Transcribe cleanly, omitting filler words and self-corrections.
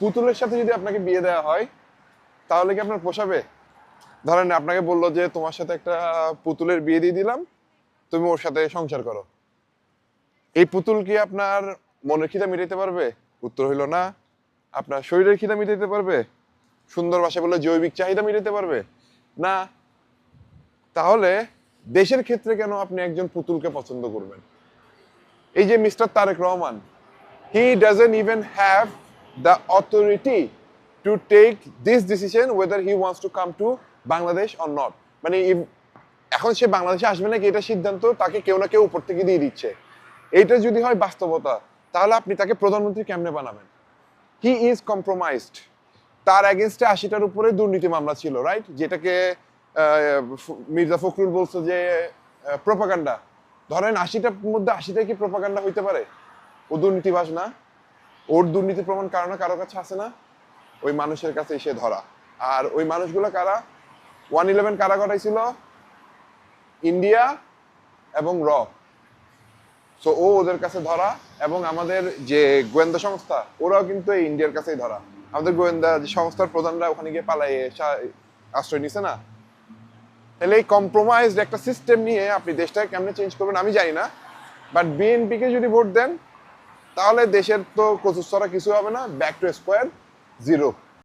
পুতুলের সাথে যদি আপনাকে বিয়ে দেওয়া হয় তাহলে কি আপনার পোষাবে? ধরেন আপনাকে বললো যে তোমার সাথে একটা পুতুলের বিয়ে দিয়ে দিলাম, তুমি ওর সাথে সংসার করো। এই পুতুল কি আপনার মনের খিদা মিটাইতে পারবে? উত্তর হইল না। আপনার শরীরের খিদা মিটাইতে পারবে? সুন্দর ভাষা বলে জৈবিক চাহিদা মিটাইতে পারবে? না। তাহলে দেশের ক্ষেত্রে কেন আপনি একজন পুতুলকে পছন্দ করবেন? এই যে mister Tarek Rahman, he doesn't even have the authority to take this decision whether he wants to come to Bangladesh or not. মানে এখন সে বাংলাদেশে আসবে নাকি এটা সিদ্ধান্ত তাকে কেউ না কেউ উপর থেকে দিয়ে দিচ্ছে। এইটা যদি হয় বাস্তবতা, তাহলে আপনি তাকে প্রধানমন্ত্রী কেমনে বানাবেন? He is compromised. তার এগেনস্টে ৮০টার উপরে দুর্নীতি মামলা ছিল, রাইট? যেটাকে মির্জা ফখরুল বলছে যে প্রোপাগান্ডা। ধরেন ৮০টার মধ্যে ৮০টাই কি প্রোপাগান্ডা হইতে পারে? ও দুর্নীতিবাজ না? ওর দুর্নীতি প্রমাণ কারো না কারো কাছে আছে না? ওই মানুষের কাছে এসে ধরা। আর ওই মানুষগুলো কারা? 111 কারা ঘটাইছিল? ইন্ডিয়া এবং র। সো ও ওদের কাছে ধরা, এবং আমাদের যে গোয়েন্দা সংস্থা ওরাও কিন্তু এই ইন্ডিয়ার কাছেই ধরা। আমাদের গোয়েন্দা যে সংস্থার প্রধানরা ওখানে গিয়ে পালাইয়ে আশ্রয় নিছে না? তাহলে এই কম্প্রোমাইজড একটা সিস্টেম নিয়ে আপনি দেশটাকে কেমনে চেঞ্জ করবেন আমি জানি না। বাট বিএনপিকে যদি ভোট দেন তাহলে দেশের তো কচুরছড়া কিছু হবে না, ব্যাক টু স্কোয়ার জিরো।